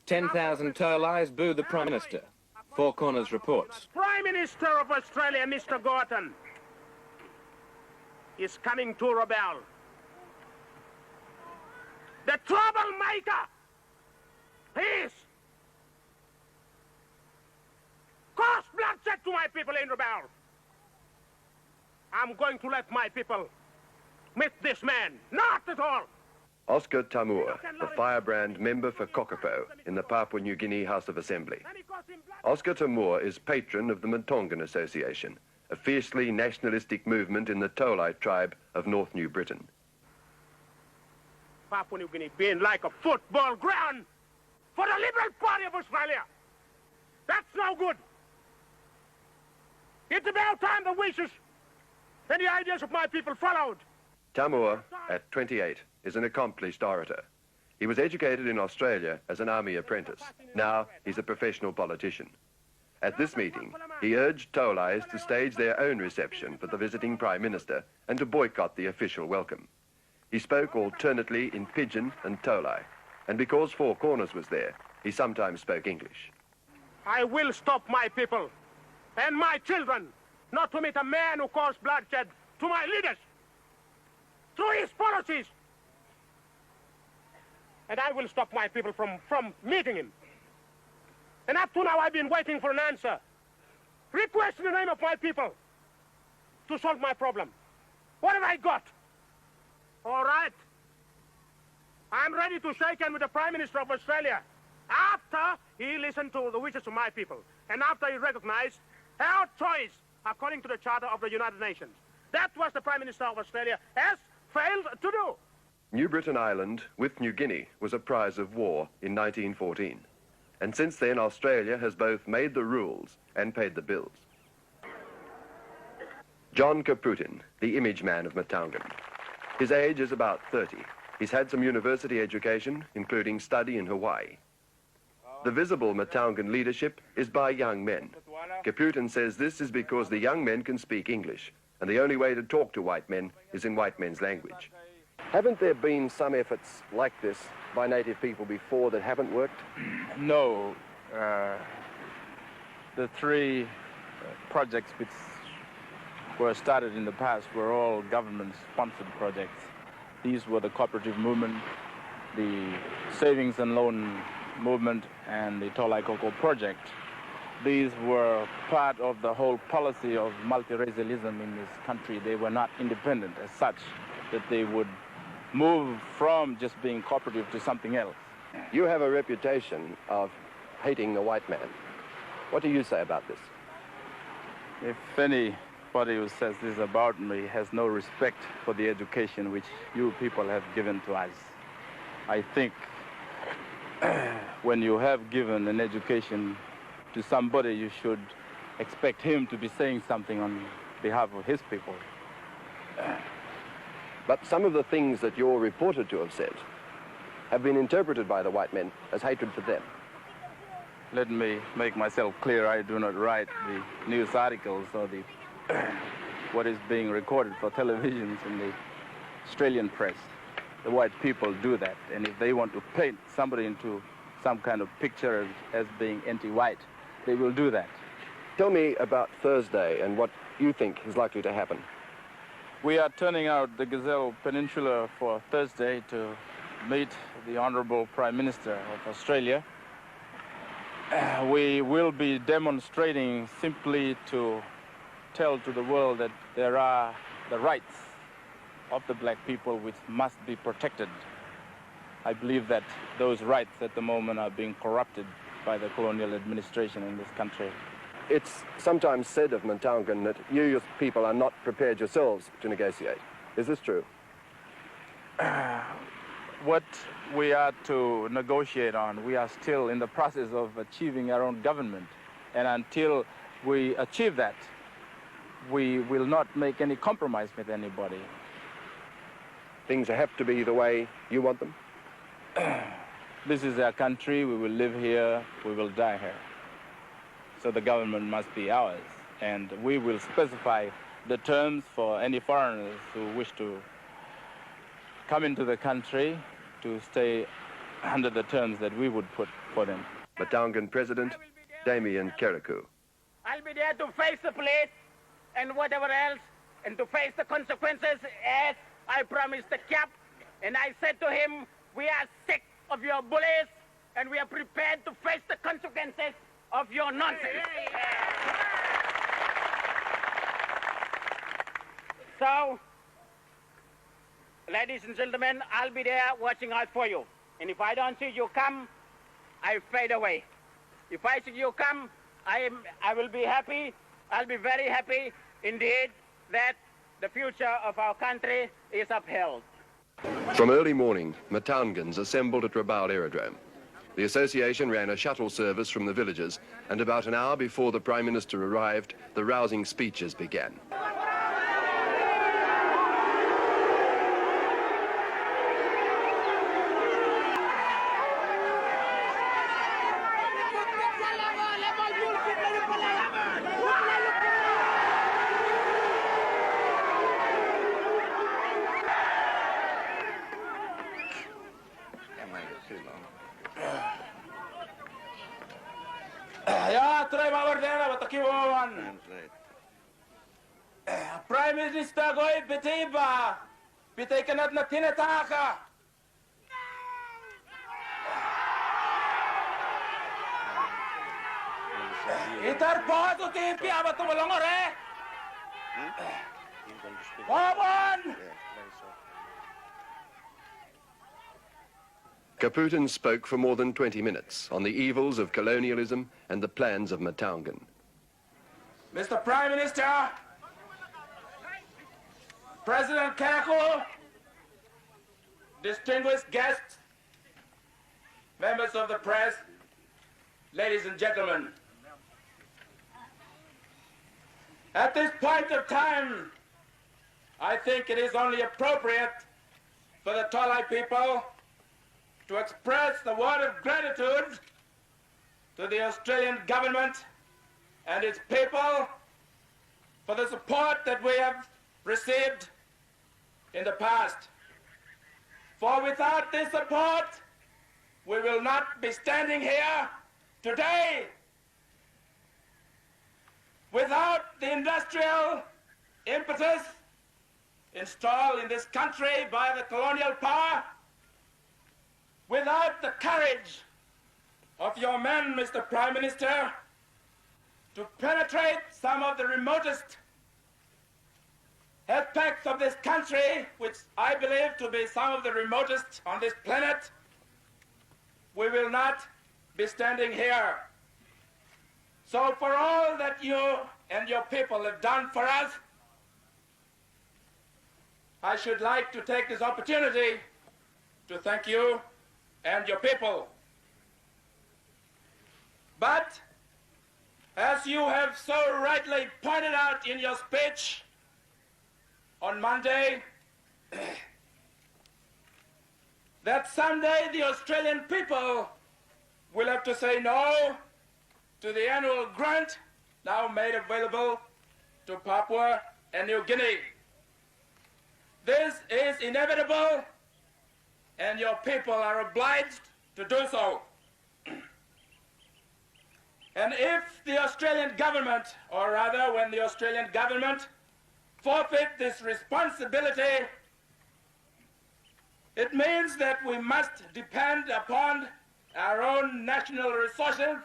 10,000 Tolais boo the Prime Minister. Four Corners reports. Prime Minister of Australia, Mr. Gorton, is coming to rebel. The troublemaker, peace, cause bloodshed to my people in rebel. I'm going to let my people meet this man. Not at all. Oscar Tamur, the firebrand member for Kokopo in the Papua New Guinea House of Assembly. Oscar Tamur is patron of the Mentogan Association, a fiercely nationalistic movement in the Tolai tribe of North New Britain. Papua New Guinea being like a football ground for the Liberal Party of Australia. That's no good. It's about time the wishes and the ideas of my people followed. Tamur, at 28, is an accomplished orator. He was educated in Australia as an army apprentice. Now he's a professional politician. At this meeting, he urged Tolais to stage their own reception for the visiting Prime Minister and to boycott the official welcome. He spoke alternately in Pidgin and Tolai, and because Four Corners was there, he sometimes spoke English. I will stop my people and my children not to meet a man who caused bloodshed to my leaders through his policies. And I will stop my people from meeting him. And up to now, I've been waiting for an answer. Request in the name of my people to solve my problem. What have I got? All right. I'm ready to shake hands with the Prime Minister of Australia after he listened to the wishes of my people and after he recognized our choice according to the Charter of the United Nations. That was the Prime Minister of Australia has failed to do. New Britain Island, with New Guinea, was a prize of war in 1914. And since then, Australia has both made the rules and paid the bills. John Caputin, the image man of Mentogan. His age is about 30. He's had some university education, including study in Hawaii. The visible Mentogan leadership is by young men. Caputin says this is because the young men can speak English, and the only way to talk to white men is in white men's language. Haven't there been some efforts like this by native people before that haven't worked? No. The three projects which were started in the past were all government-sponsored projects. These were the cooperative movement, the savings and loan movement, and the Tolai Cocoa project. These were part of the whole policy of multiracialism in this country. They were not independent as such, that they would move from just being cooperative to something else. You have a reputation of hating the white man. What do you say about this? If anybody who says this about me has no respect for the education which you people have given to us, I think when you have given an education to somebody, you should expect him to be saying something on behalf of his people. But some of the things that you're reported to have said have been interpreted by the white men as hatred for them. Let me make myself clear. I do not write the news articles or the what is being recorded for televisions in the Australian press. The white people do that, and if they want to paint somebody into some kind of picture as being anti-white, they will do that. Tell me about Thursday and what you think is likely to happen. We are turning out the Gazelle Peninsula for Thursday to meet the Honourable Prime Minister of Australia. We will be demonstrating simply to tell to the world that there are the rights of the black people which must be protected. I believe that those rights at the moment are being corrupted by the colonial administration in this country. It's sometimes said of Mentogan that you people are not prepared yourselves to negotiate. Is this true? What we are to negotiate on, we are still in the process of achieving our own government. And until we achieve that, we will not make any compromise with anybody. Things have to be the way you want them? This is our country. We will live here. We will die here. So the government must be ours. And we will specify the terms for any foreigners who wish to come into the country to stay under the terms that we would put for them. Mentogan President Damien Keriku. I'll be there to face the police and whatever else, and to face the consequences as I promised the Cap. And I said to him, we are sick of your bullies, and we are prepared to face the consequences of your nonsense. So, ladies and gentlemen, I'll be there watching out for you. And if I don't see you come, I fade away. If I see you come, I will be happy. I'll be very happy indeed that the future of our country is upheld. From early morning, Mataungans assembled at Rabaul Aerodrome. The association ran a shuttle service from the villages, and about an hour before the Prime Minister arrived, the rousing speeches began. Prime Minister Goy Betiba, Bitekanat na tinataka. Itar pato tipi abat tumalongor Wawan! Kaputin spoke for more than 20 minutes on the evils of colonialism and the plans of Mentogan. Mr. Prime Minister, President Keriku, distinguished guests, members of the press, ladies and gentlemen. At this point of time, I think it is only appropriate for the Tolai people to express the word of gratitude to the Australian government and its people for the support that we have received in the past. For without this support, we will not be standing here today. Without the industrial impetus installed in this country by the colonial power, without the courage of your men, Mr. Prime Minister, to penetrate some of the remotest aspects of this country, which I believe to be some of the remotest on this planet, we will not be standing here. So for all that you and your people have done for us, I should like to take this opportunity to thank you and your people. But as you have so rightly pointed out in your speech on Monday, that someday the Australian people will have to say no to the annual grant now made available to Papua and New Guinea. This is inevitable, and your people are obliged to do so. And if the Australian government, or rather when the Australian government forfeit this responsibility, it means that we must depend upon our own national resources